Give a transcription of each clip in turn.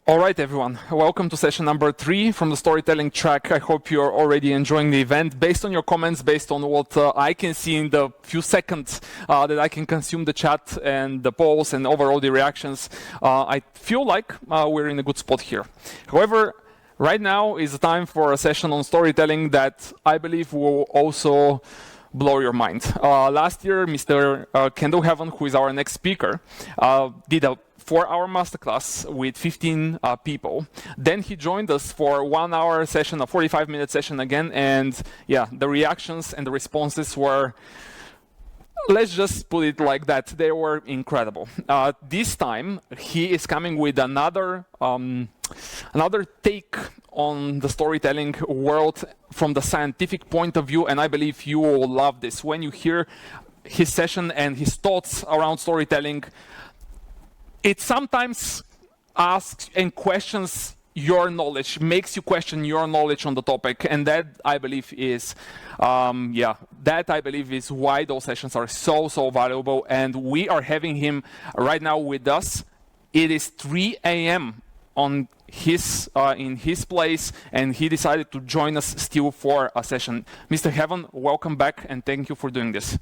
All right, everyone. Welcome to session number 3 from the storytelling track. I hope you're already enjoying the event. Based on your comments, based on what I can see in the few seconds that I can consume the chat and the polls and overall the reactions, I feel like we're in a good spot here. However, right now is the time for a session on storytelling that I believe will also blow your mind. Last year, Mr. Kendall Haven, who is our next speaker, did a 4-hour masterclass with 15 people. Then he joined us for a 1-hour session, a 45-minute session again, and yeah, the reactions and the responses were, let's just put it like that, they were incredible. This time, he is coming with another take on the storytelling world from the scientific point of view, and I believe you will love this. When you hear his session and his thoughts around storytelling, it sometimes asks and questions your knowledge, makes you question your knowledge on the topic, and that I believe is, why those sessions are so valuable. And we are having him right now with us. It is 3 a.m. on his in his place, and he decided to join us still for a session. Mr. Heaven, welcome back, and thank you for doing this.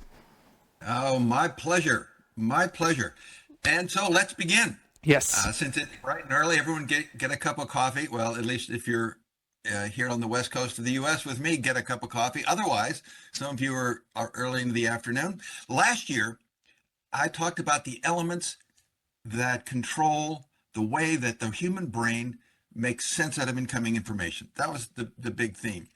Oh, my pleasure. My pleasure. And so let's begin. Yes. Since it's bright and early, everyone get a cup of coffee. Well, at least if you're here on the west coast of the U.S. with me, get a cup of coffee. Otherwise, some of you are early in the afternoon. Last year, I talked about the elements that control the way that the human brain makes sense out of incoming information. That was the big theme.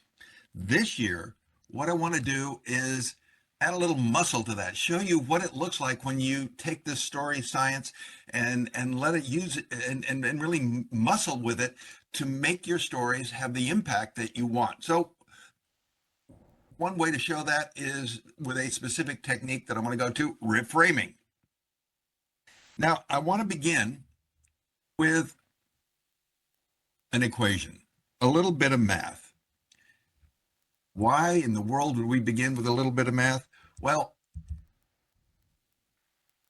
This year, what I want to do is add a little muscle to that, show you what it looks like when you take this story science and let it use it and really muscle with it to make your stories have the impact that you want. So one way to show that is with a specific technique that I'm going to go to, reframing. Now, I want to begin with an equation, a little bit of math. Why in the world would we begin with a little bit of math? Well,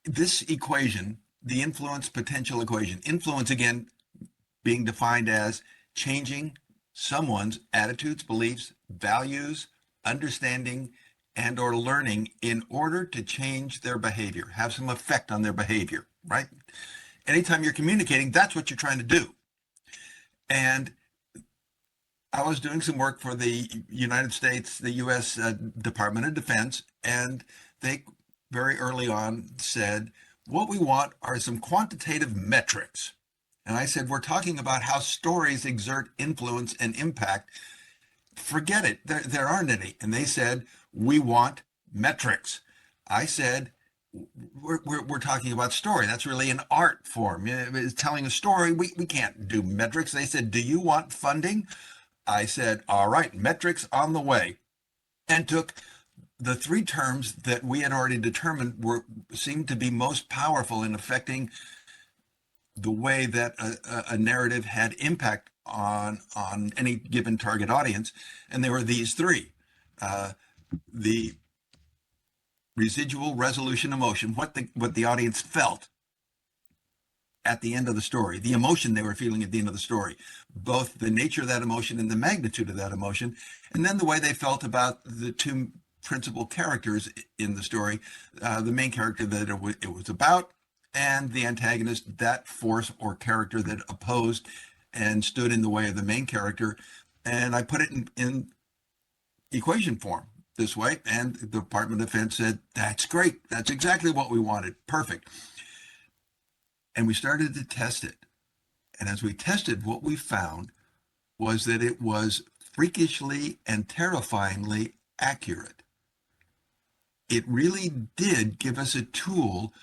this equation, the influence potential equation, influence again being defined as changing someone's attitudes, beliefs, values, understanding, and or learning in order to change their behavior, have some effect on their behavior, right? Anytime you're communicating, that's what you're trying to do. And I was doing some work for the United States, the U.S. Department of Defense, and they very early on said, what we want are some quantitative metrics. And I said, we're talking about how stories exert influence and impact. Forget it, there aren't any. And they said, we want metrics. I said, we're talking about story. That's really an art form. It's telling a story. We can't do metrics. They said, do you want funding? I said, all right, metrics on the way, and took the 3 terms that we had already determined seemed to be most powerful in affecting the way that a narrative had impact on any given target audience. And there were these 3. The residual resolution emotion, what the audience felt at the end of the story, the emotion they were feeling at the end of the story, both the nature of that emotion and the magnitude of that emotion, and then the way they felt about the 2 principal characters in the story, the main character that it was about, and the antagonist, that force or character that opposed and stood in the way of the main character. And I put it in equation form this way, and the Department of Defense said, that's great, that's exactly what we wanted, perfect. And we started to test it. And as we tested, what we found was that it was freakishly and terrifyingly accurate. It really did give us a tool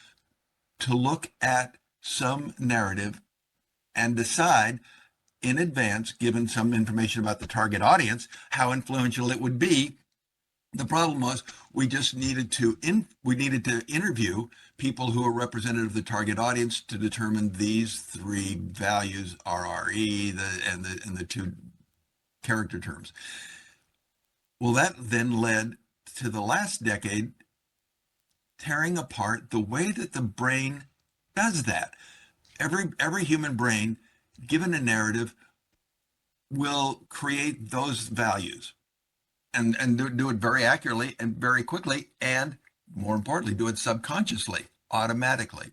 to look at some narrative and decide in advance, given some information about the target audience, how influential it would be. The problem was we just needed to interview people who are representative of the target audience to determine these 3 values, RRE, and the 2 character terms. Well, that then led to the last decade tearing apart the way that the brain does that. Every human brain given a narrative, will create those values and do it very accurately and very quickly, and more importantly, do it subconsciously, automatically.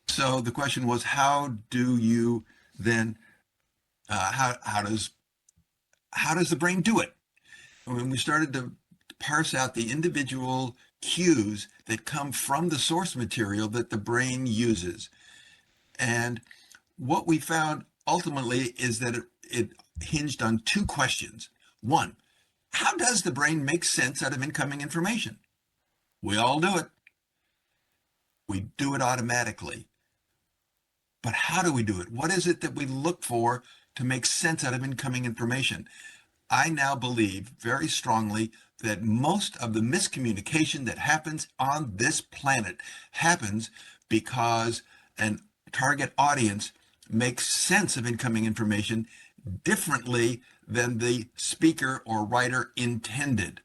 So the question was, how do you then, how does the brain do it? When we started to parse out the individual cues that come from the source material that the brain uses. And what we found ultimately is that it hinged on two questions. One, how does the brain make sense out of incoming information? We all do it. We do it automatically. But how do we do it? What is it that we look for to make sense out of incoming information? I now believe very strongly that most of the miscommunication that happens on this planet happens because an target audience makes sense of incoming information differently than the speaker or writer intended.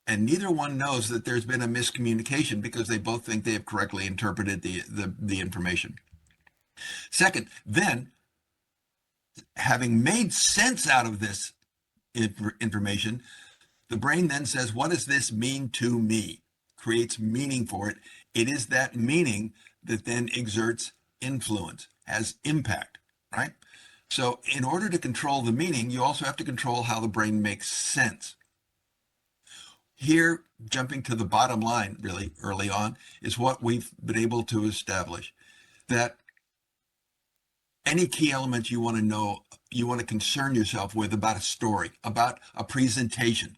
And neither one knows that there's been a miscommunication because they both think they have correctly interpreted the information. Second, then, having made sense out of this information, the brain then says, what does this mean to me? Creates meaning for it. It is that meaning that then exerts influence, has impact, right? So in order to control the meaning, you also have to control how the brain makes sense. Here, jumping to the bottom line really early on, is what we've been able to establish, that any key elements you want to know, you want to concern yourself with about a story, about a presentation,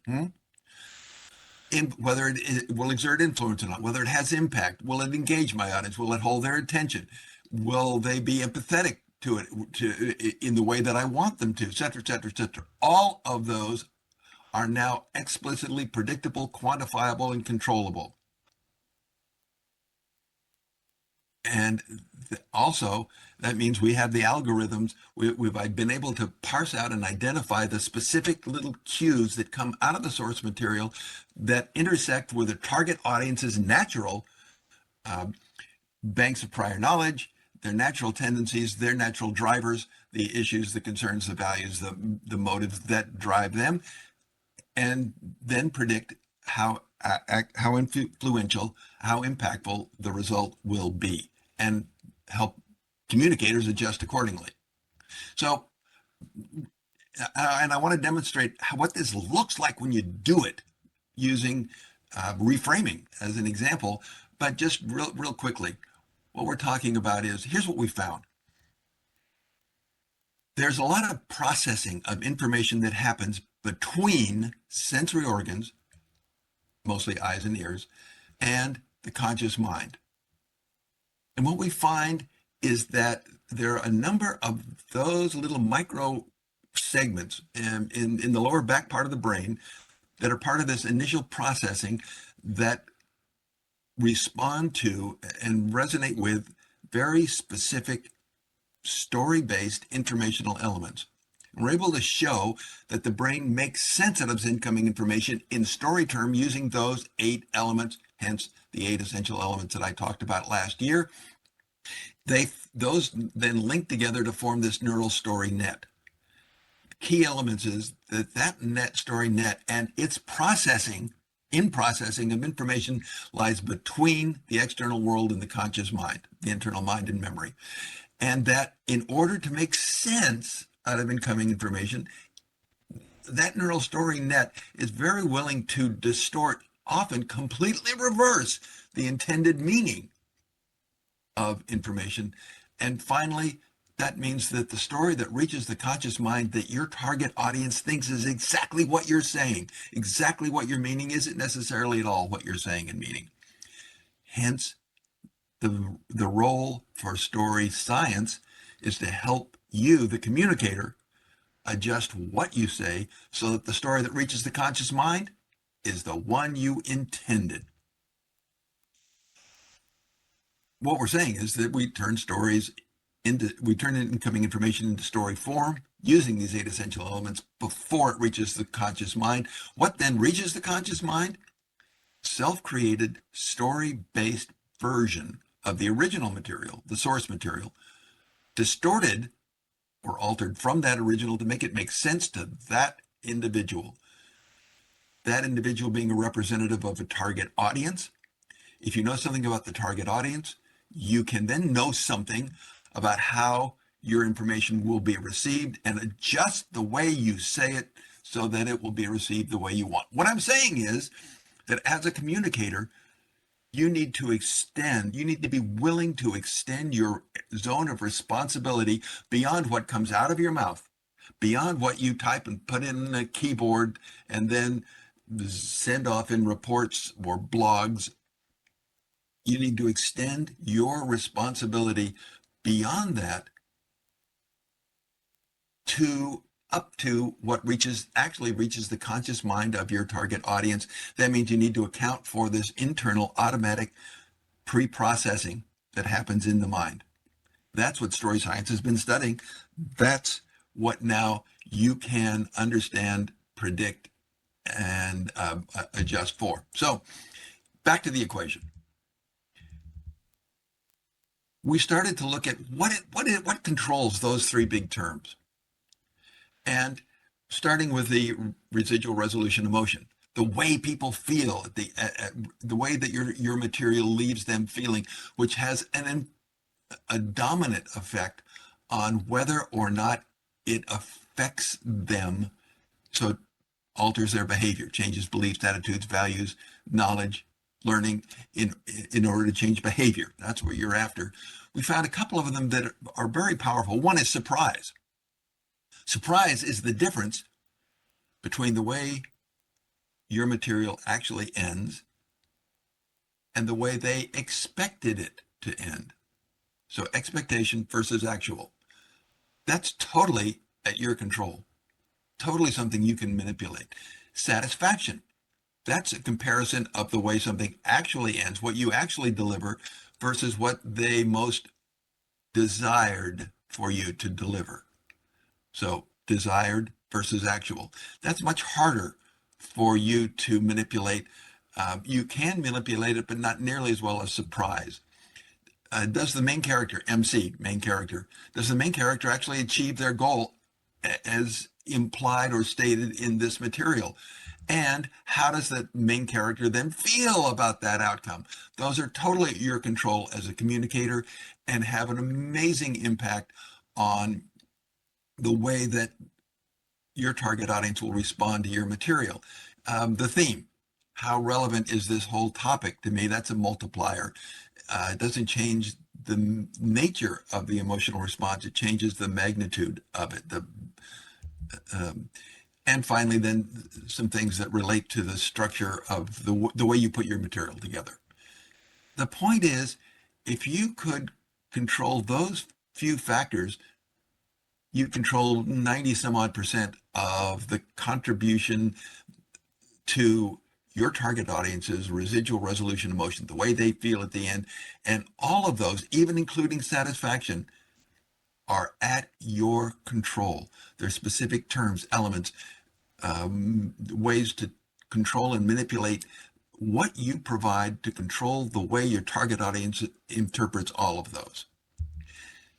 in whether it will exert influence or not, whether it has impact, will it engage my audience, will it hold their attention, will they be empathetic to it in the way that I want them to, et cetera, et cetera, et cetera. All of those are now explicitly predictable, quantifiable, and controllable. And also, that means we have the algorithms. We've been able to parse out and identify the specific little cues that come out of the source material that intersect with the target audience's natural banks of prior knowledge, their natural tendencies, their natural drivers, the issues, the concerns, the values, the motives that drive them, and then predict how influential, how impactful the result will be, and help communicators adjust accordingly. So, and I want to demonstrate what this looks like when you do it using reframing as an example, but just real quickly, what we're talking about is, here's what we found. There's a lot of processing of information that happens between sensory organs, mostly eyes and ears, and the conscious mind. And what we find is that there are a number of those little micro segments in the lower back part of the brain that are part of this initial processing that respond to and resonate with very specific story-based informational elements. And we're able to show that the brain makes sense out of incoming information in story term using those 8 elements, hence the 8 essential elements that I talked about last year. Those then link together to form this neural story net. Key elements is that net story net and its processing of information lies between the external world and the conscious mind, the internal mind and memory. And that in order to make sense out of incoming information, that neural story net is very willing to distort, often completely reverse the intended meaning of information. And finally, that means that the story that reaches the conscious mind that your target audience thinks is exactly what you're saying, exactly what your meaning isn't necessarily at all what you're saying and meaning. Hence, the role for story science is to help you, the communicator, adjust what you say so that the story that reaches the conscious mind is the one you intended. What we're saying is that we turn incoming information into story form using these 8 essential elements before it reaches the conscious mind. What then reaches the conscious mind? Self-created, story-based version of the original material, the source material, distorted or altered from that original to make it make sense to that individual being a representative of a target audience. If you know something about the target audience, you can then know something about how your information will be received and adjust the way you say it so that it will be received the way you want. What I'm saying is that as a communicator, you need to be willing to extend your zone of responsibility beyond what comes out of your mouth, beyond what you type and put in a keyboard and then send off in reports or blogs. You need to extend your responsibility beyond that to up to what actually reaches the conscious mind of your target audience. That means you need to account for this internal automatic pre-processing that happens in the mind. That's what story science has been studying. That's what now you can understand, predict, and adjust for. So back to the equation. We started to look at what controls those three big terms. And starting with the residual resolution emotion, the way people feel, the way that your material leaves them feeling, which has a dominant effect on whether or not it affects them. So it alters their behavior, changes beliefs, attitudes, values, knowledge, learning in order to change behavior. That's what you're after. We found a couple of them that are very powerful. One is surprise. Surprise is the difference between the way your material actually ends and the way they expected it to end. So expectation versus actual. That's totally at your control. Totally something you can manipulate. Satisfaction. That's a comparison of the way something actually ends, what you actually deliver versus what they most desired for you to deliver. So desired versus actual. That's much harder for you to manipulate. You can manipulate it, but not nearly as well as surprise. Does the main character, main character, does the main character actually achieve their goal as implied or stated in this material? And how does the main character then feel about that outcome? Those are totally at your control as a communicator and have an amazing impact on the way that your target audience will respond to your material. The theme, how relevant is this whole topic to me? That's a multiplier. It doesn't change the nature of the emotional response. It changes the magnitude of it. And finally, then some things that relate to the structure of the way you put your material together. The point is, if you could control those few factors, you control 90 some odd percent of the contribution to your target audience's residual resolution emotion, the way they feel at the end. And all of those, even including satisfaction, are at your control. There's specific terms, elements, ways to control and manipulate what you provide to control the way your target audience interprets all of those.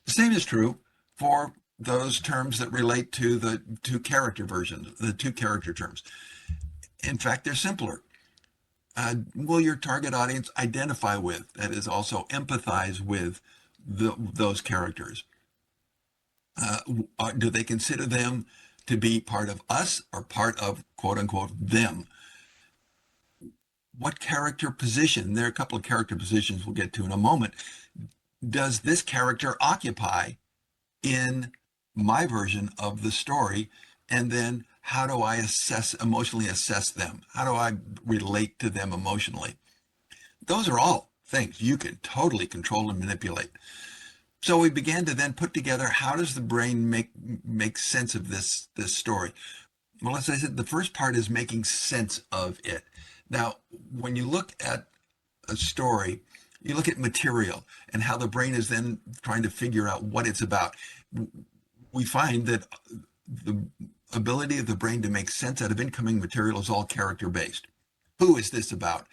The same is true for those terms that relate to the two character versions, the two character terms. In fact, they're simpler. Will your target audience identify with, that is also empathize with those characters? Do they consider them to be part of us or part of quote unquote them? What character position, there are a couple of character positions we'll get to in a moment, does this character occupy in my version of the story? And then how do I emotionally assess them? How do I relate to them emotionally? Those are all things you can totally control and manipulate. So we began to then put together, how does the brain make sense of this story? Well, as I said, the first part is making sense of it. Now, when you look at a story, you look at material and how the brain is then trying to figure out what it's about. We find that the ability of the brain to make sense out of incoming material is all character-based. Who is this about?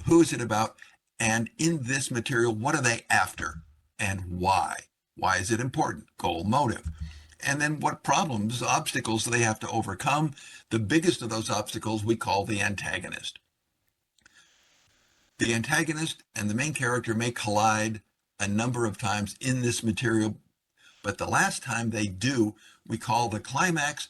Who is it about? And in this material, what are they after? And why? Why is it important? Goal, motive. and then what problems, obstacles do they have to overcome. The biggest of those obstacles we call the antagonist. The antagonist and the main character may collide a number of times in this material, but the last time they do, we call the climax.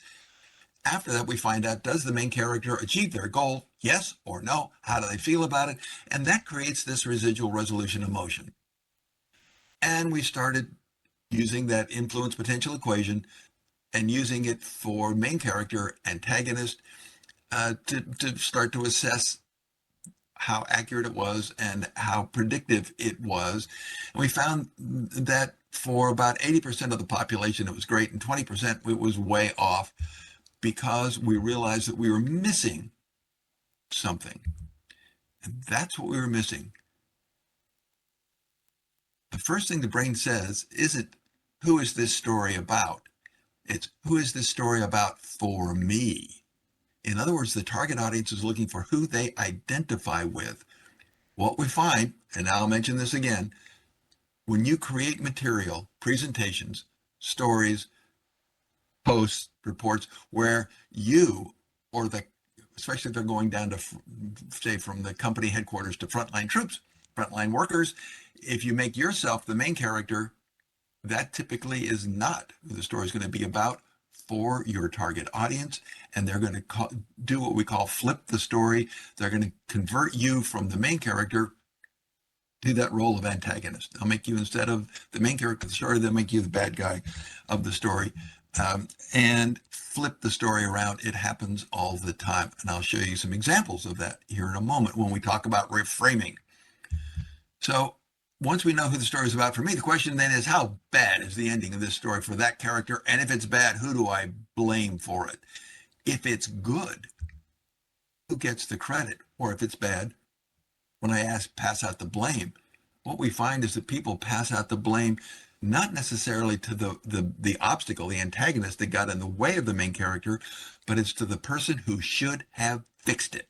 After that, we find out, does the main character achieve their goal? Yes or no? How do they feel about it? And that creates this residual resolution emotion. And we started using that influence potential equation and using it for main character, antagonist, to start to assess how accurate it was and how predictive it was. And we found that for about 80% of the population, it was great, and 20% it was way off, because we realized that we were missing something. And that's what we were missing. The first thing the brain says isn't, who is this story about? It's, who is this story about for me? In other words, the target audience is looking for who they identify with. What we find, and I'll mention this again, when you create material, presentations, stories, posts, reports, where you, or the, especially if they're going down to, say, from the company headquarters to frontline troops, frontline workers, if you make yourself the main character, that typically is not who the story is going to be about for your target audience. And they're going to do what we call flip the story. They're going to convert you from the main character to that role of antagonist. They'll make you, instead of the main character of the story, they'll make you the bad guy of the story, and flip the story around. It happens all the time. And I'll show you some examples of that here in a moment when we talk about reframing. So once we know who the story is about for me, the question then is, how bad is the ending of this story for that character? And if it's bad, who do I blame for it? If it's good, who gets the credit? Or if it's bad, when I pass out the blame, what we find is that people pass out the blame not necessarily to the obstacle, the antagonist that got in the way of the main character, but it's to the person who should have fixed it,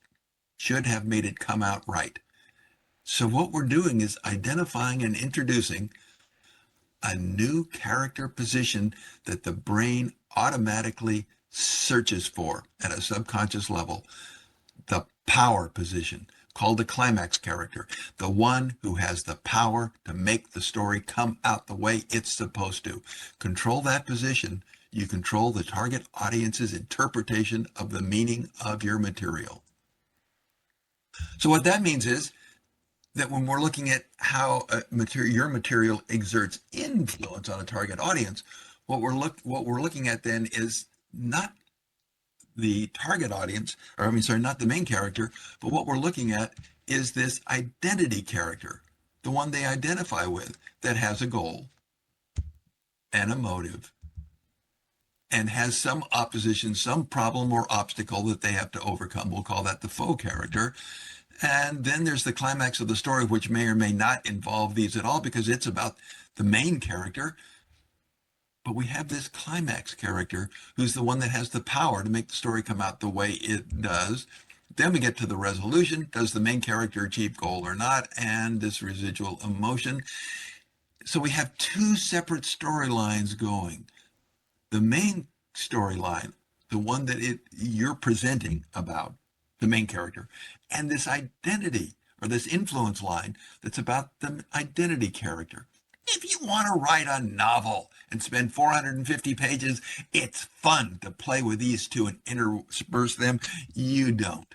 should have made it come out right. So what we're doing is identifying and introducing a new character position that the brain automatically searches for at a subconscious level. The power position, called the climax character, the one who has the power to make the story come out the way it's supposed to. Control that position, you control the target audience's interpretation of the meaning of your material. So what that means is that when we're looking at how your material exerts influence on a target audience, what we're looking at then is not the target audience, or not the main character, but what we're looking at is this identity character, the one they identify with, that has a goal and a motive and has some opposition, some problem or obstacle that they have to overcome. We'll call that the faux character. And then there's the climax of the story, which may or may not involve these at all because it's about the main character. But we have this climax character who's the one that has the power to make the story come out the way it does. Then we get to the resolution. Does the main character achieve goal or not? And this residual emotion. So we have two separate storylines going. The main storyline, the one that you're presenting about, the main character, and this identity or this influence line that's about the identity character. If you want to write a novel and spend 450 pages, it's fun to play with these two and intersperse them. You don't.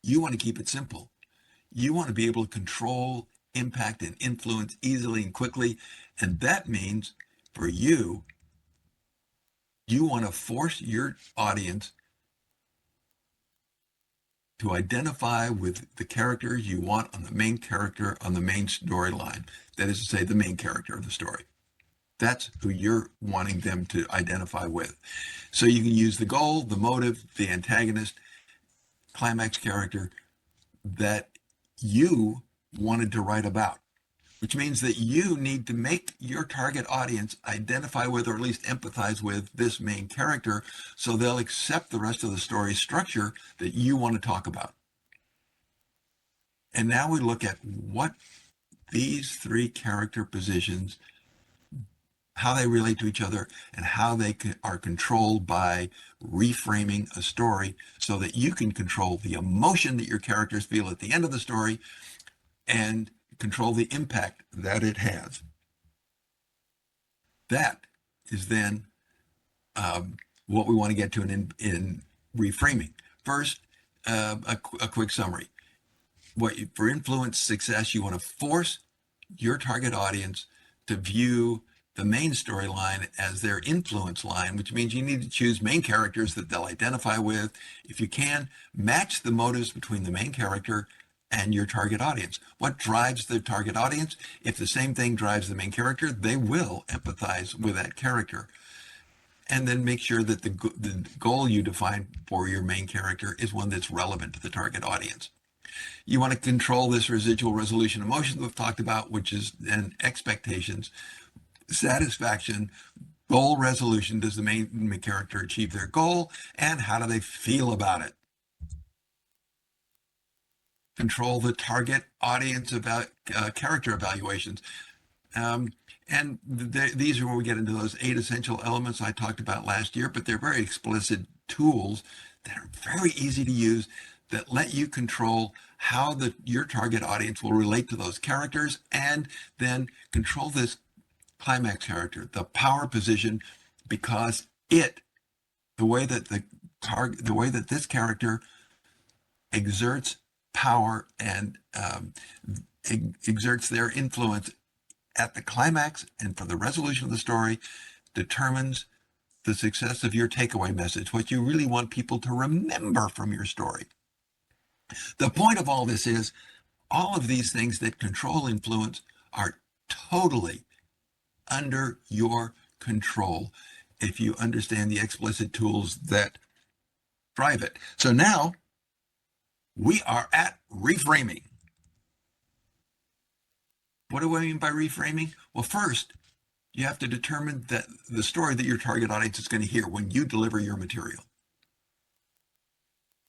You want to keep it simple. You want to be able to control, impact, and influence easily and quickly. And that means for you, you want to force your audience to identify with the characters you want on the main character, on the main storyline. That is to say, the main character of the story. That's who you're wanting them to identify with. So you can use the goal, the motive, the antagonist, climax character that you wanted to write about, which means that you need to make your target audience identify with, or at least empathize with, this main character so they'll accept the rest of the story structure that you want to talk about. And now we look at what these three character positions how they relate to each other, and how they are controlled by reframing a story so that you can control the emotion that your characters feel at the end of the story and control the impact that it has. That is then what we want to get to in reframing. First, a quick summary. For influence success, you want to force your target audience to view the main storyline as their influence line, which means you need to choose main characters that they'll identify with. If you can, match the motives between the main character and your target audience. What drives the target audience? If the same thing drives the main character, they will empathize with that character. And then make sure that the goal you define for your main character is one that's relevant to the target audience. You want to control this residual resolution emotion we've talked about, which is then expectations, satisfaction, goal resolution. Does the main character achieve their goal? And how do they feel about it? Control the target audience character evaluations. These are where we get into those 8 essential elements I talked about last year, but they're very explicit tools that are very easy to use that let you control how your target audience will relate to those characters, and then control this climax character, the power position, because the way that this character exerts power and exerts their influence at the climax and for the resolution of the story determines the success of your takeaway message, what you really want people to remember from your story. The point of all this is all of these things that control influence are totally under your control if you understand the explicit tools that drive it. So now we are at reframing. What do I mean by reframing? Well, first, you have to determine that the story that your target audience is going to hear when you deliver your material.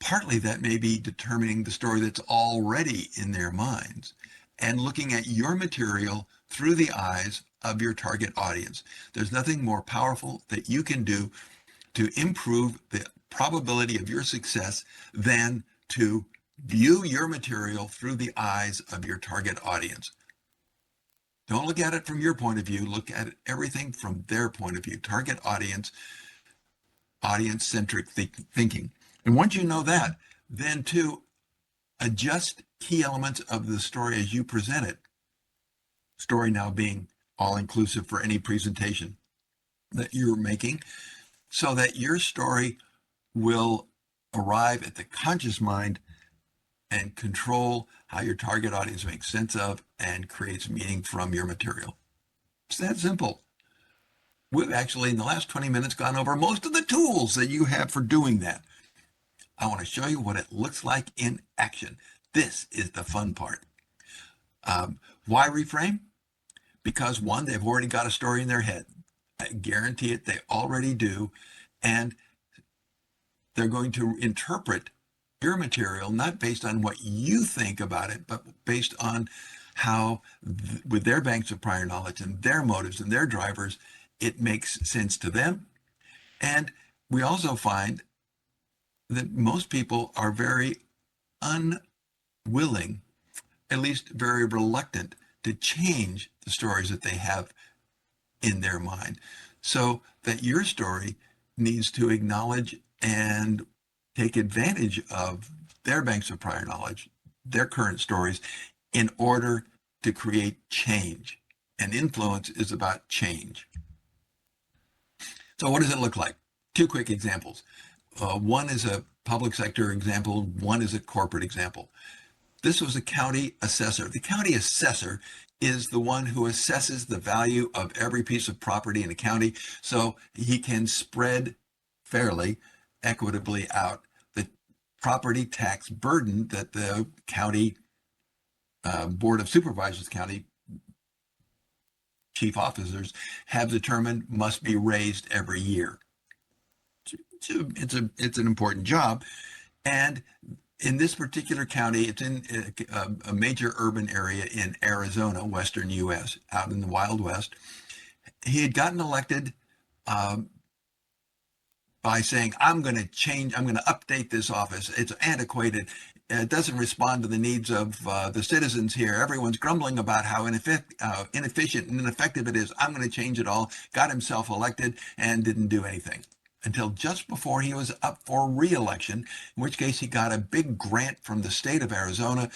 Partly that may be determining the story that's already in their minds and looking at your material through the eyes of your target audience. There's nothing more powerful that you can do to improve the probability of your success than to view your material through the eyes of your target audience. Don't look at it from your point of view. Look at everything from their point of view. Target audience, audience-centric thinking. And once you know that, then to adjust key elements of the story as you present it. Story now being all-inclusive for any presentation that you're making, so that your story will arrive at the conscious mind and control how your target audience makes sense of and creates meaning from your material. It's that simple. We've actually, in the last 20 minutes, gone over most of the tools that you have for doing that. I want to show you what it looks like in action. This is the fun part. Why reframe? Because one, they've already got a story in their head. I guarantee it, they already do. And they're going to interpret your material not based on what you think about it, but based on how, with their banks of prior knowledge and their motives and their drivers, it makes sense to them. And we also find that most people are very unwilling, at least very reluctant, to change the stories that they have in their mind. So that your story needs to acknowledge and take advantage of their banks of prior knowledge, their current stories, in order to create change. And influence is about change. So what does it look like? 2 quick examples. One is a public sector example, one is a corporate example. This was a county assessor. The county assessor is the one who assesses the value of every piece of property in a county, so he can spread fairly, equitably out the property tax burden that the county Board of Supervisors, county chief officers have determined must be raised every year. It's an important job. And in this particular county, it's in a major urban area in Arizona, western US, out in the Wild West. he had gotten elected um, by saying, I'm going to change, I'm going to update this office. It's antiquated. It doesn't respond to the needs of the citizens here. Everyone's grumbling about how inefficient and ineffective it is. I'm going to change it all. Got himself elected and didn't do anything until just before he was up for re-election, in which case he got a big grant from the state of Arizona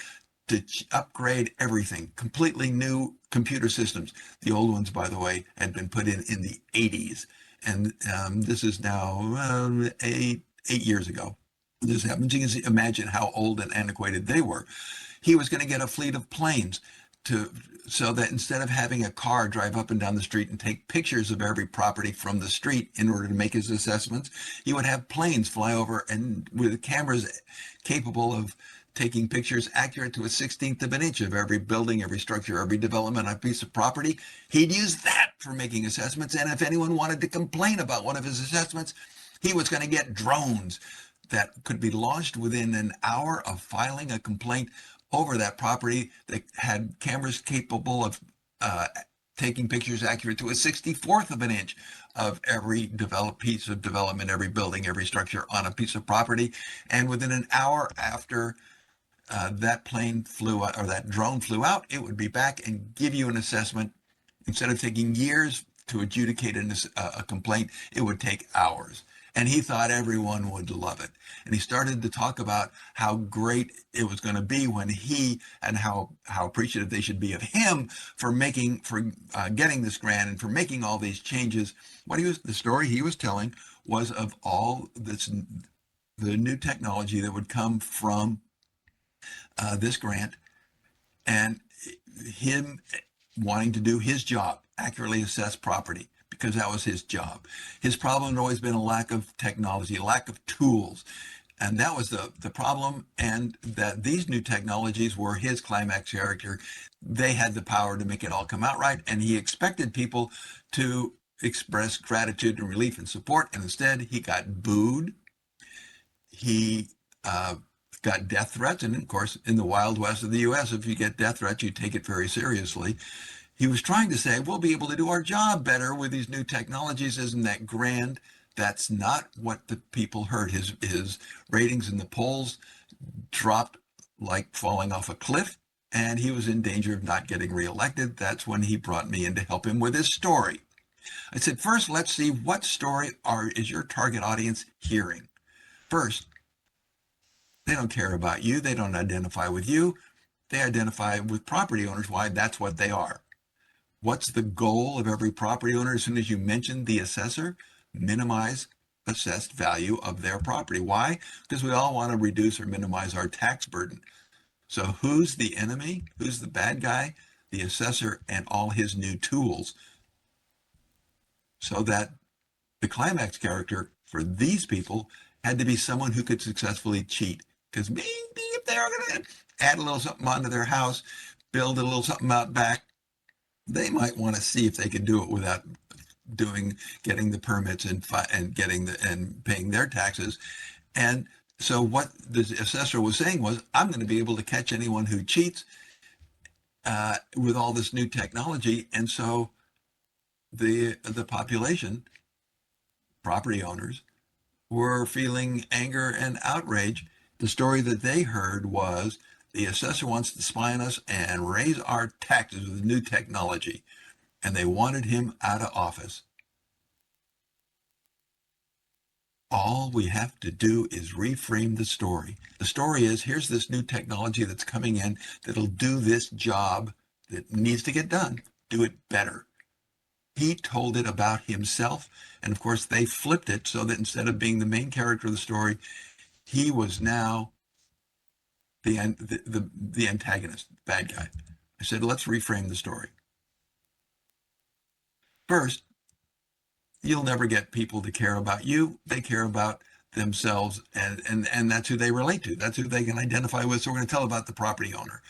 to upgrade everything, completely new computer systems. The old ones, by the way, had been put in the 80s. And this is now 8 years ago. This happened. You can imagine how old and antiquated they were. He was going to get a fleet of planes so that instead of having a car drive up and down the street and take pictures of every property from the street in order to make his assessments, he would have planes fly over and with cameras capable of taking pictures accurate to a 16th of an inch of every building, every structure, every development on a piece of property. He'd use that for making assessments. And if anyone wanted to complain about one of his assessments, he was going to get drones that could be launched within an hour of filing a complaint over that property that had cameras capable of taking pictures accurate to a 64th of an inch of every developed piece of development, every building, every structure on a piece of property. And within an hour after that plane flew out, or that drone flew out, it would be back and give you an assessment. Instead of taking years to adjudicate a complaint, it would take hours. And he thought everyone would love it. And he started to talk about how great it was going to be when and how appreciative they should be of him for getting this grant and for making all these changes. The story he was telling was of all the new technology that would come from this grant, and him wanting to do his job, accurately assess property, because that was his job. His problem had always been a lack of technology, a lack of tools. And that was the problem. And that these new technologies were his climax character. They had the power to make it all come out right. And he expected people to express gratitude and relief and support. And instead, he got booed. He got death threats. And of course, in the Wild West of the US, if you get death threats, you take it very seriously. He was trying to say, we'll be able to do our job better with these new technologies. Isn't that grand? That's not what the people heard. His ratings in the polls dropped like falling off a cliff, and he was in danger of not getting reelected. That's when he brought me in to help him with his story. I said, first, let's see what story is your target audience hearing. First, they don't care about you. They don't identify with you. They identify with property owners. Why? That's what they are. What's the goal of every property owner? As soon as you mention the assessor, minimize assessed value of their property. Why? Because we all want to reduce or minimize our tax burden. So who's the enemy? Who's the bad guy? The assessor and all his new tools. So that the climax character for these people had to be someone who could successfully cheat. Because maybe if they were going to add a little something onto their house, build a little something out back, they might want to see if they could do it without getting the permits and paying their taxes. And so what the assessor was saying was, I'm going to be able to catch anyone who cheats with all this new technology. And so the population, property owners, were feeling anger and outrage. The story that they heard was, the assessor wants to spy on us and raise our taxes with new technology. And they wanted him out of office. All we have to do is reframe the story. The story is, here's this new technology that's coming in that'll do this job that needs to get done, do it better. He told it about himself. And of course, they flipped it so that instead of being the main character of the story, he was now the antagonist, the bad guy. I said, let's reframe the story. First, you'll never get people to care about you. They care about themselves, and that's who they relate to. That's who they can identify with. So we're going to tell about the property owner.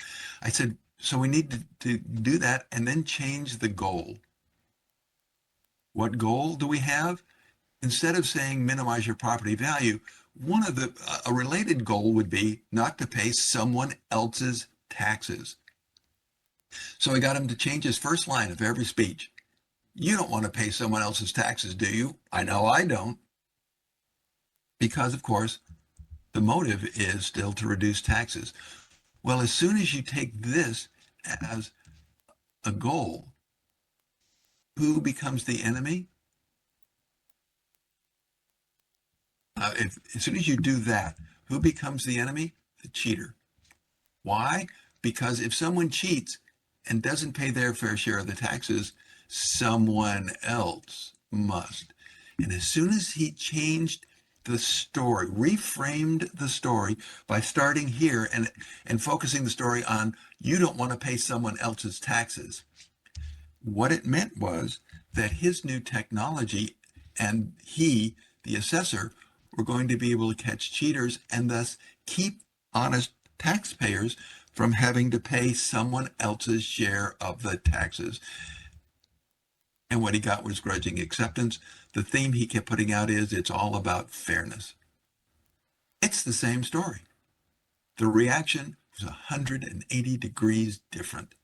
I said, so we need to do that and then change the goal. What goal do we have? Instead of saying minimize your property value, a related goal would be not to pay someone else's taxes. So I got him to change his first line of every speech. You don't want to pay someone else's taxes, do you? I know I don't. Because, of course, the motive is still to reduce taxes. Well, as soon as you take this as a goal, who becomes the enemy? As soon as you do that, who becomes the enemy? The cheater. Why? Because if someone cheats and doesn't pay their fair share of the taxes, someone else must. And as soon as he changed the story, reframed the story by starting here and focusing the story on you don't want to pay someone else's taxes, what it meant was that his new technology and he, the assessor, were going to be able to catch cheaters and thus keep honest taxpayers from having to pay someone else's share of the taxes. And what he got was grudging acceptance. The theme he kept putting out is it's all about fairness. It's the same story. The reaction was 180 degrees different.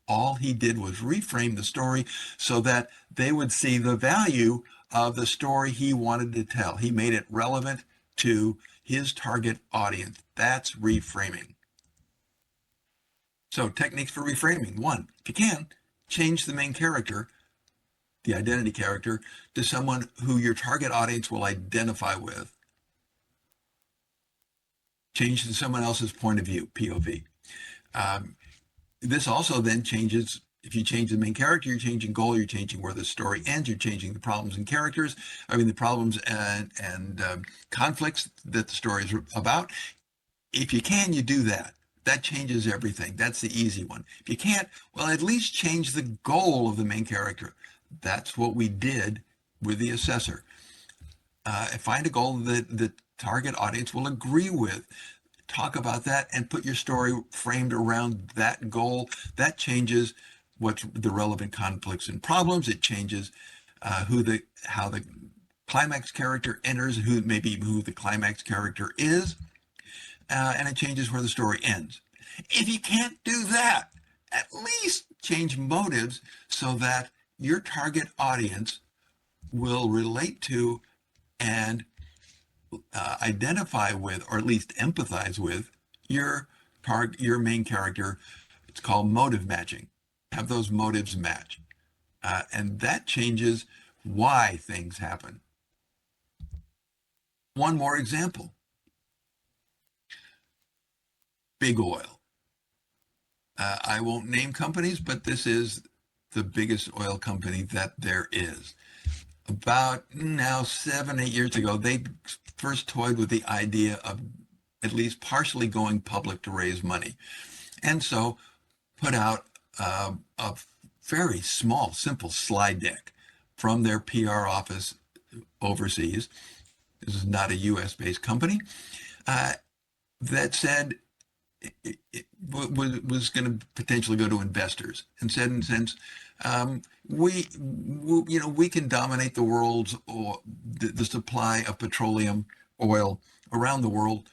All he did was reframe the story so that they would see the value of the story he wanted to tell. He made it relevant to his target audience. That's reframing. So techniques for reframing. One, if you can, change the main character, the identity character, to someone who your target audience will identify with. Change to someone else's point of view, POV. This also then changes, if you change the main character, you're changing goal, you're changing where the story ends, you're changing the problems and characters, the problems and conflicts that the story is about. If you can, you do that. That changes everything. That's the easy one. If you can't, well, at least change the goal of the main character. That's what we did with the assessor. Find a goal that the target audience will agree with. Talk about that and put your story framed around that goal. That changes what's the relevant conflicts and problems. It changes how the climax character enters, who the climax character is, and it changes where the story ends. If you can't do that, at least change motives so that your target audience will relate to and identify with, or at least empathize with, your main character. It's called motive matching. Have those motives match. And that changes why things happen. One more example. Big oil. I won't name companies, but this is the biggest oil company that there is. About now 7-8 years ago, they first toyed with the idea of at least partially going public to raise money. And so put out a very small, simple slide deck from their PR office overseas. This is not a US-based company, that said it was going to potentially go to investors, and said, in a sense, we can dominate the world's the supply of petroleum oil around the world.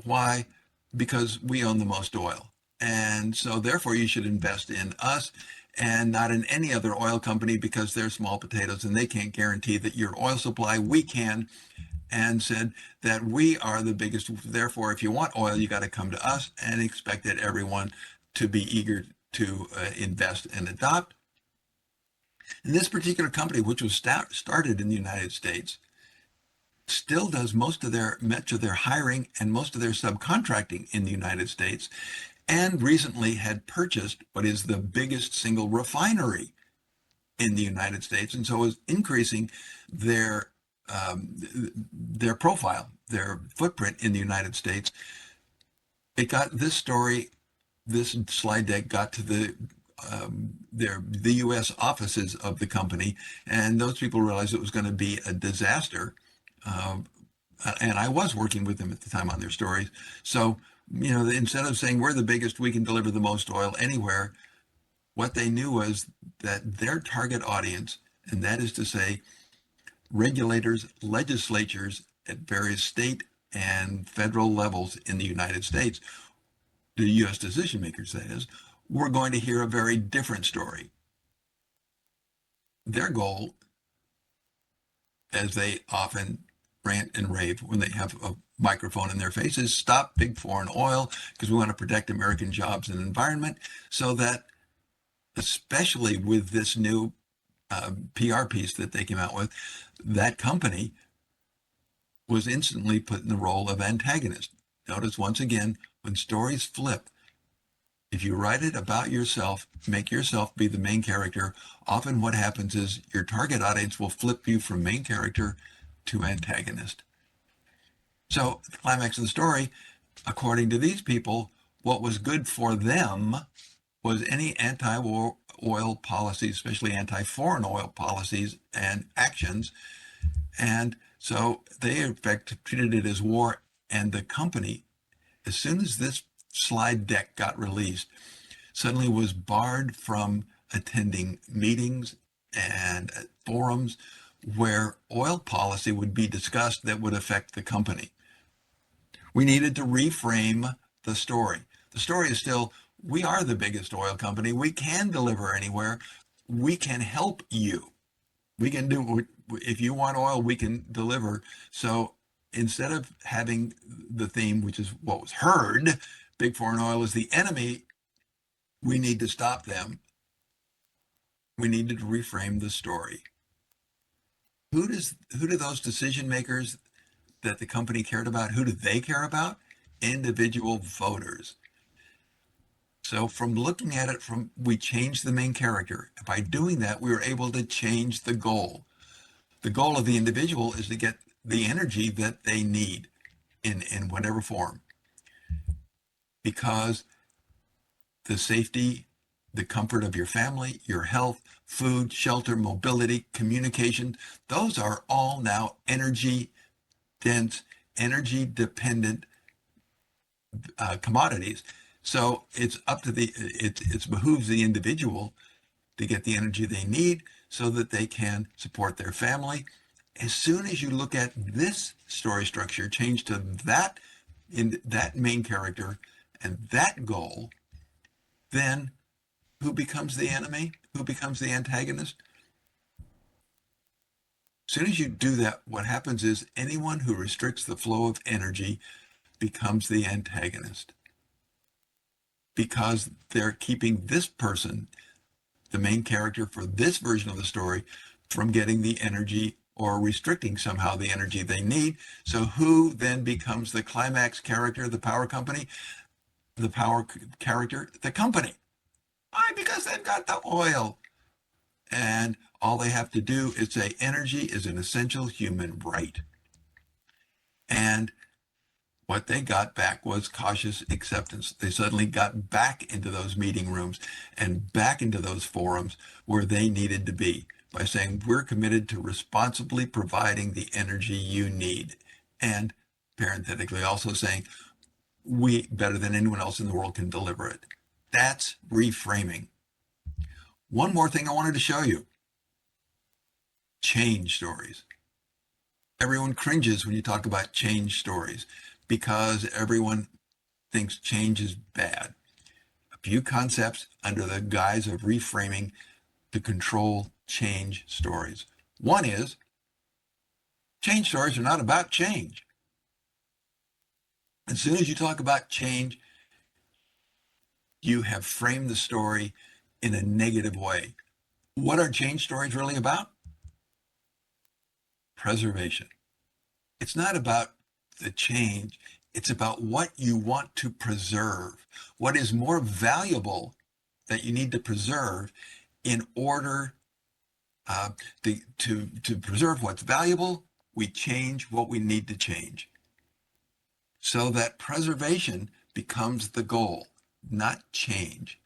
Why? Because we own the most oil, and so therefore you should invest in us and not in any other oil company, because they're small potatoes and they can't guarantee that your oil supply. We can. And said that we are the biggest. Therefore, if you want oil, you got to come to us, and expected everyone to be eager to invest and adopt. And this particular company, which was started in the United States, still does much of their hiring and most of their subcontracting in the United States, and recently had purchased what is the biggest single refinery in the United States, and so is increasing their profile, their footprint in the United States. It got this story, this slide deck got to the U.S. offices of the company, and those people realized it was going to be a disaster. And I was working with them at the time on their stories. So, instead of saying we're the biggest, we can deliver the most oil anywhere, what they knew was that their target audience, and that is to say, regulators, legislatures at various state and federal levels in the United States, the U.S. decision makers, that is, we're going to hear a very different story. their goal, as they often rant and rave when they have a microphone in their face, is stop big foreign oil because we want to protect American jobs and environment, so that, especially with this new PR piece that they came out with, that company was instantly put in the role of antagonist. Notice once again, when stories flip, if you write it about yourself, make yourself be the main character, often what happens is your target audience will flip you from main character to antagonist. So the climax of the story, according to these people, what was good for them was any anti-oil policies, especially anti-foreign oil policies and actions. And so they, in fact, treated it as war. And the company, as soon as this slide deck got released, suddenly was barred from attending meetings and forums where oil policy would be discussed that would affect the company. We needed to reframe the story. The story is still, we are the biggest oil company. We can deliver anywhere. We can help you. We can do, if you want oil, we can deliver. So instead of having the theme, which is what was heard, big foreign oil is the enemy, we need to stop them. We needed to reframe the story. Who do those decision makers that the company cared about, who do they care about? Individual voters. So from looking at it, we changed the main character. By doing that, we were able to change the goal. The goal of the individual is to get the energy that they need in whatever form. Because the safety, the comfort of your family, your health, food, shelter, mobility, communication, those are all now energy dense, energy dependent commodities. So it's up to it behooves the individual to get the energy they need so that they can support their family. As soon as you look at this story structure, change to that in that main character and that goal, then who becomes the enemy? Who becomes the antagonist? As soon as you do that, what happens is anyone who restricts the flow of energy becomes the antagonist, because they're keeping this person, the main character for this version of the story, from getting the energy or restricting somehow the energy they need. So who then becomes the climax character, the power company, the power character, the company? Why? Because they've got the oil. And all they have to do is say energy is an essential human right. And what they got back was cautious acceptance. They suddenly got back into those meeting rooms and back into those forums where they needed to be by saying, we're committed to responsibly providing the energy you need. And parenthetically also saying, we, better than anyone else in the world, can deliver it. That's reframing. One more thing I wanted to show you. Change stories. Everyone cringes when you talk about change stories because everyone thinks change is bad. A few concepts under the guise of reframing to control change stories. One is, change stories are not about change. As soon as you talk about change, you have framed the story in a negative way. What are change stories really about? Preservation. It's not about the change. It's about what you want to preserve. What is more valuable that you need to preserve in order to preserve what's valuable, we change what we need to change. So that preservation becomes the goal, not change.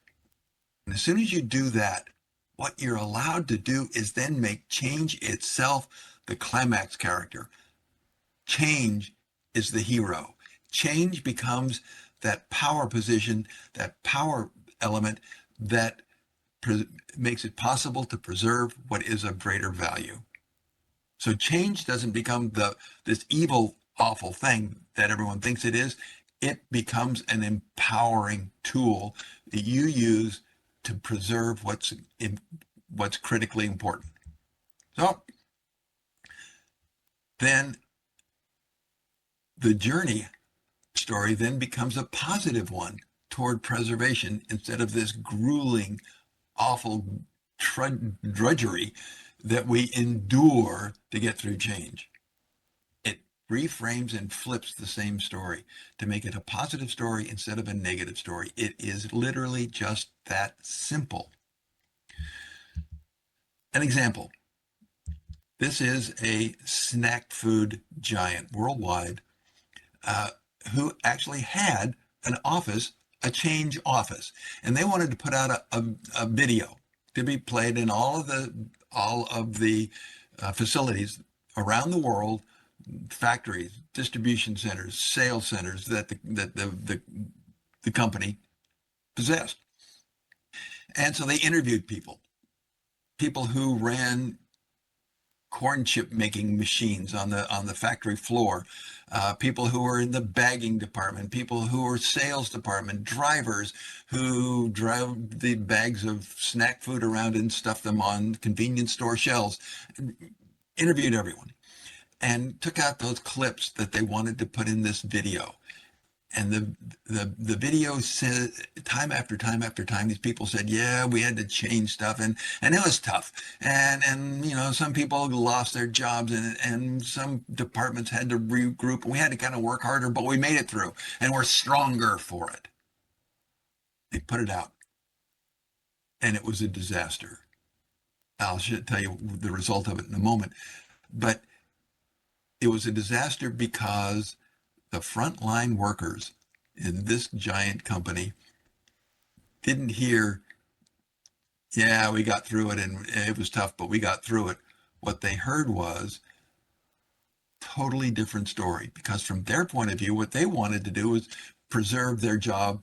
And as soon as you do that, what you're allowed to do is then make change itself the climax character. Change is the hero. Change becomes that power position, that power element that makes it possible to preserve what is of greater value. So change doesn't become this evil, awful thing that everyone thinks it is. It becomes an empowering tool that you use to preserve what's critically important. So then the journey story then becomes a positive one toward preservation instead of this grueling, awful drudgery that we endure to get through change. It reframes and flips the same story to make it a positive story instead of a negative story. It is literally just that simple. An example. This is a snack food giant worldwide who actually had an office, a change office, and they wanted to put out a video to be played in all of the facilities around the world, factories, distribution centers, sales centers that the company possessed. And so they interviewed people who ran corn chip making machines on the factory floor, people who were in the bagging department, people who were sales department, drivers who drove the bags of snack food around and stuffed them on convenience store shelves. Interviewed everyone and took out those clips that they wanted to put in this video. And the video said time after time after time, these people said, yeah, we had to change stuff, and it was tough. And you know, some people lost their jobs, and some departments had to regroup. We had to kind of work harder, but we made it through, and we're stronger for it. They put it out, and it was a disaster. I'll tell you the result of it in a moment. But it was a disaster because the frontline workers in this giant company didn't hear, yeah, we got through it and it was tough, but we got through it. What they heard was totally different story, because from their point of view, what they wanted to do was preserve their job.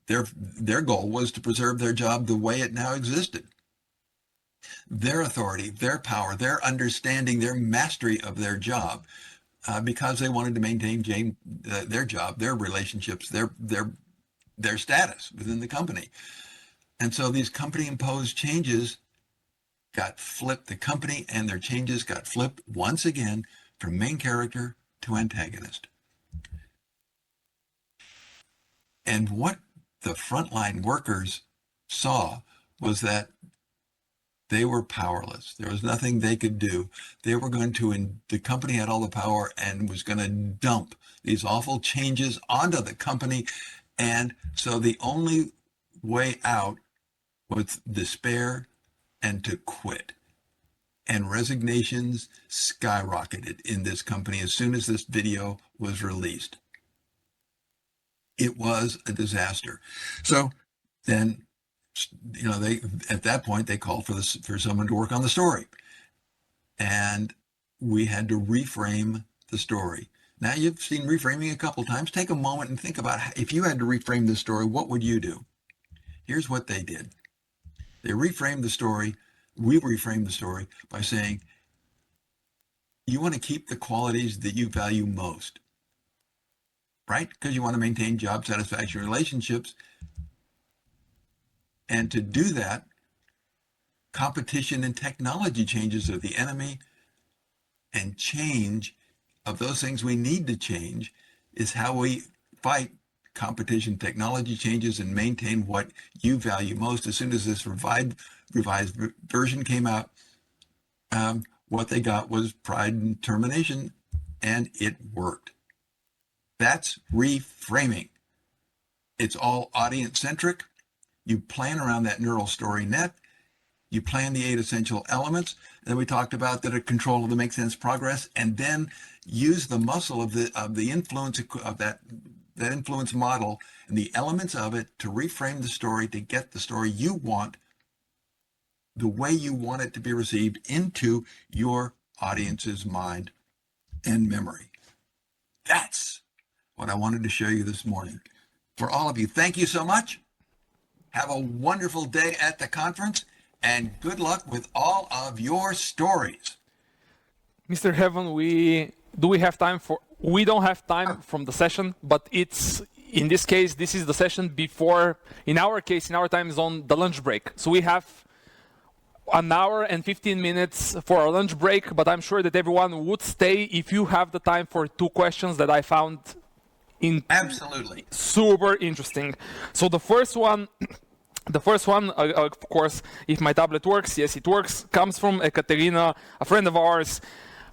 Their goal was to preserve their job the way it now existed. Their authority, their power, their understanding, their mastery of their job, because they wanted to maintain their job, their relationships, their status within the company. And so these company-imposed changes got flipped. The company and their changes got flipped once again from main character to antagonist. And what the frontline workers saw was that they were powerless. There was nothing they could do. They were going to, the company had all the power and was going to dump these awful changes onto the company. And so the only way out was despair and to quit. And resignations skyrocketed in this company as soon as this video was released. It was a disaster. So then, you know, at that point they called for someone to work on the story, and we had to reframe the story. Now, you've seen reframing a couple times. Take a moment and think about, if you had to reframe the story, what would you do? Here's what they did. They reframed the story. We reframed the story by saying, you want to keep the qualities that you value most, right? Because you want to maintain job satisfaction relationships. And to do that, competition and technology changes are the enemy, and change of those things we need to change is how we fight competition, technology changes, and maintain what you value most. As soon as this revised version came out, what they got was pride and determination, and it worked. That's reframing. It's all audience-centric. You plan around that neural story net. You plan the 8 essential elements that we talked about that are control of the make sense progress, and then use the muscle of the influence of that influence model and the elements of it to reframe the story, to get the story you want, the way you want it to be received, into your audience's mind and memory. That's what I wanted to show you this morning. For all of you, thank you so much. Have a wonderful day at the conference, and good luck with all of your stories. Mr. Haven, we don't have time from the session, but it's, in this case, this is the session before, in our case, in our time zone, the lunch break. So we have an hour and 15 minutes for our lunch break, but I'm sure that everyone would stay if you have the time for two questions that I found Absolutely super interesting. So the first one, of course, if my tablet works, yes, it works, comes from Ekaterina, a friend of ours,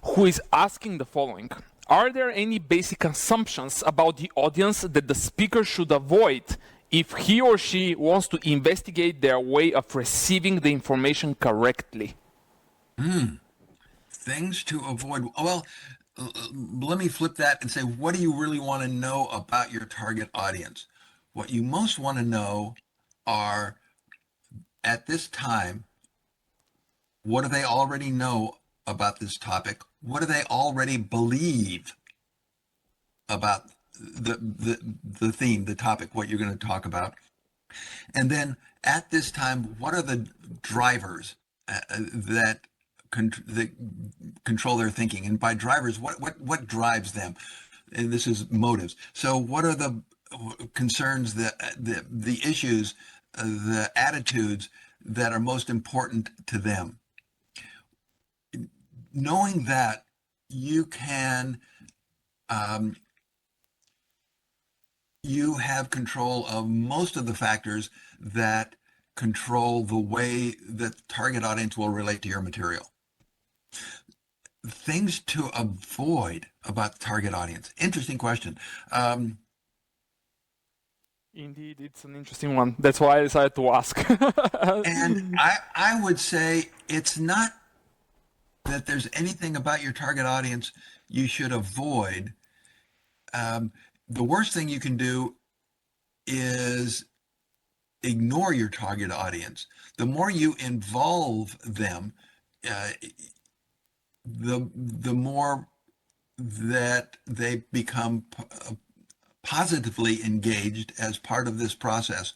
who is asking the following. Are there any basic assumptions about the audience that the speaker should avoid if he or she wants to investigate their way of receiving the information correctly? Things to avoid. Well, let me flip that and say, what do you really want to know about your target audience? What you most want to know are, at this time, what do they already know about this topic? What do they already believe about the theme, the topic, what you're going to talk about? And then at this time, what are the drivers that control their thinking? And by drivers, what drives them? And this is motives. So what are the concerns, the issues, the attitudes that are most important to them? Knowing that, you can you have control of most of the factors that control the way that the target audience will relate to your material. Things to avoid about the target audience. Interesting question. Indeed, it's an interesting one. That's why I decided to ask. And I would say it's not that there's anything about your target audience you should avoid. The worst thing you can do is ignore your target audience. The more you involve them, the more that they become positively engaged as part of this process.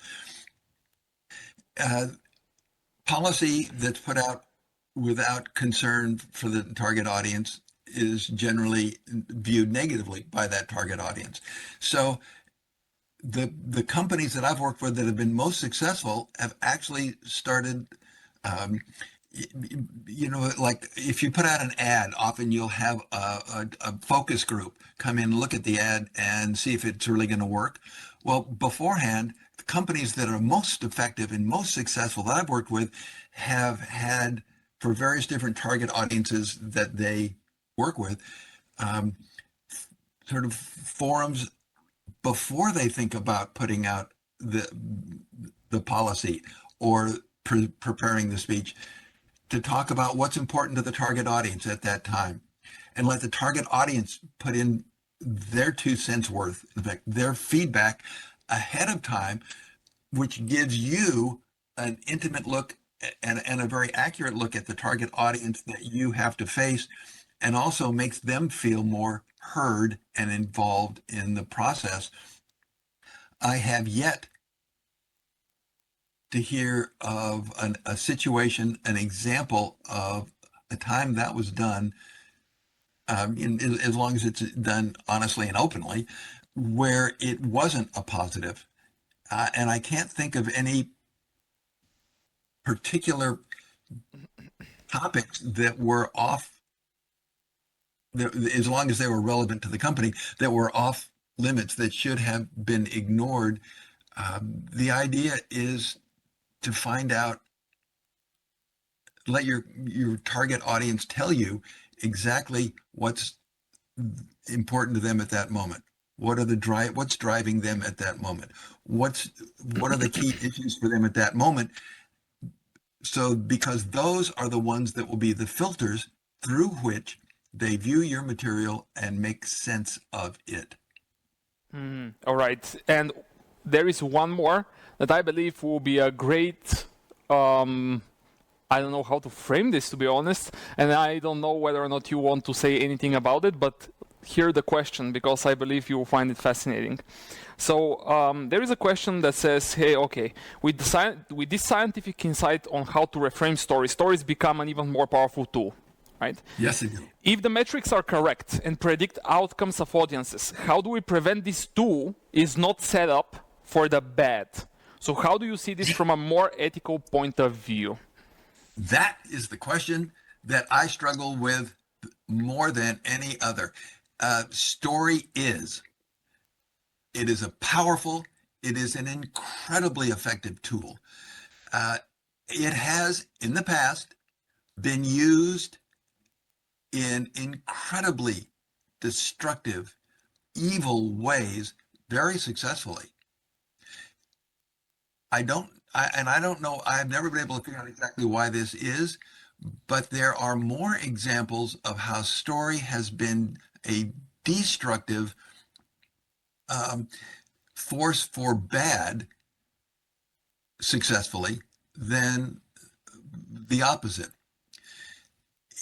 Policy that's put out without concern for the target audience is generally viewed negatively by that target audience. So the companies that I've worked with that have been most successful have actually started, like if you put out an ad, often you'll have a focus group come in and look at the ad and see if it's really going to work. Well, beforehand, the companies that are most effective and most successful that I've worked with have had, for various different target audiences that they work with, sort of forums before they think about putting out the policy or preparing the speech, to talk about what's important to the target audience at that time, and let the target audience put in their 2 cents worth, in fact, their feedback ahead of time, which gives you an intimate look and a very accurate look at the target audience that you have to face, and also makes them feel more heard and involved in the process. I have yet to hear of a situation, an example of a time that was done, as long as it's done honestly and openly, where it wasn't a positive. And I can't think of any particular topics that were off, as long as they were relevant to the company, that were off limits, that should have been ignored. The idea is to find out, let your target audience tell you exactly what's important to them at that moment. What are what's driving them at that moment? What are the key issues for them at that moment? So, because those are the ones that will be the filters through which they view your material and make sense of it. All right. And there is one more that I believe will be a great, I don't know how to frame this, to be honest, and I don't know whether or not you want to say anything about it, but hear the question, because I believe you will find it fascinating. So there is a question that says, hey, okay, with this scientific insight on how to reframe stories become an even more powerful tool, right? Yes, they do. If the metrics are correct and predict outcomes of audiences, how do we prevent this tool is not set up for the bad? So how do you see this from a more ethical point of view? That is the question that I struggle with more than any other. Story is. It is a powerful, it is an incredibly effective tool. It has, in the past, been used in incredibly destructive, evil ways very successfully. I don't know, I've never been able to figure out exactly why this is, but there are more examples of how story has been a destructive force for bad successfully than the opposite.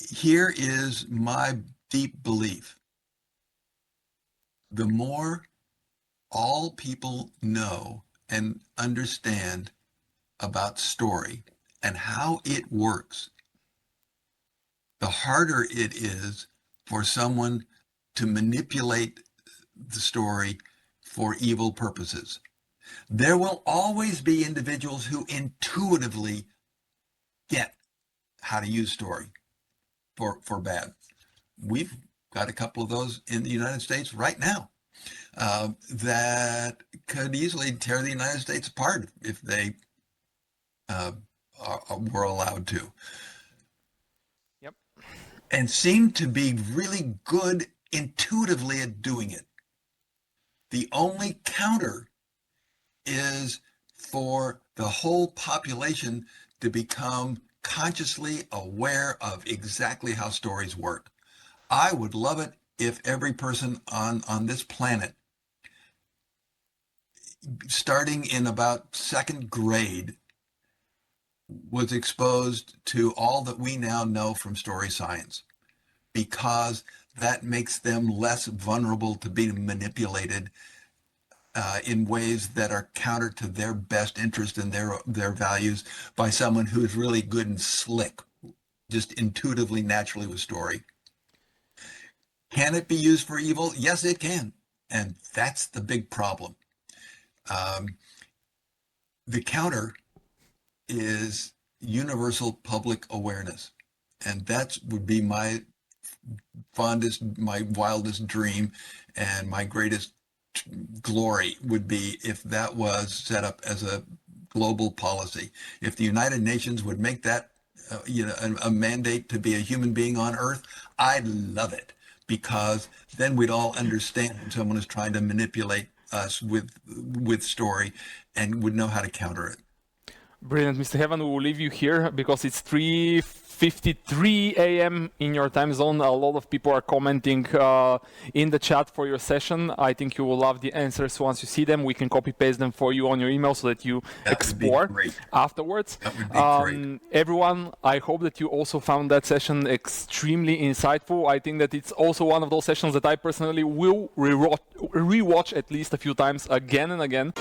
Here is my deep belief. The more all people know and understand about story and how it works, the harder it is for someone to manipulate the story for evil purposes. There will always be individuals who intuitively get how to use story for bad. We've got a couple of those in the United States right now that could easily tear the United States apart if they were allowed to. Yep. And seem to be really good intuitively at doing it. The only counter is for the whole population to become consciously aware of exactly how stories work. I would love it if every person on this planet, starting in about second grade, was exposed to all that we now know from story science, because that makes them less vulnerable to being manipulated in ways that are counter to their best interest and their values by someone who is really good and slick, just intuitively, naturally with story. Can it be used for evil? Yes, it can. And that's the big problem. The counter is universal public awareness. And that would be my fondest, my wildest dream, and my greatest glory would be if that was set up as a global policy. If the United Nations would make that a mandate to be a human being on Earth, I'd love it, because then we'd all understand when someone is trying to manipulate us with story and would know how to counter it. Brilliant, Mr. Haven. We will leave you here because it's 3:53 a.m. in your time zone. A lot of people are commenting in the chat for your session. I think you will love the answers once you see them. We can copy paste them for you on your email so that you explore afterwards. That would be great. Everyone, I hope that you also found that session extremely insightful. I think that it's also one of those sessions that I personally will rewatch at least a few times again and again.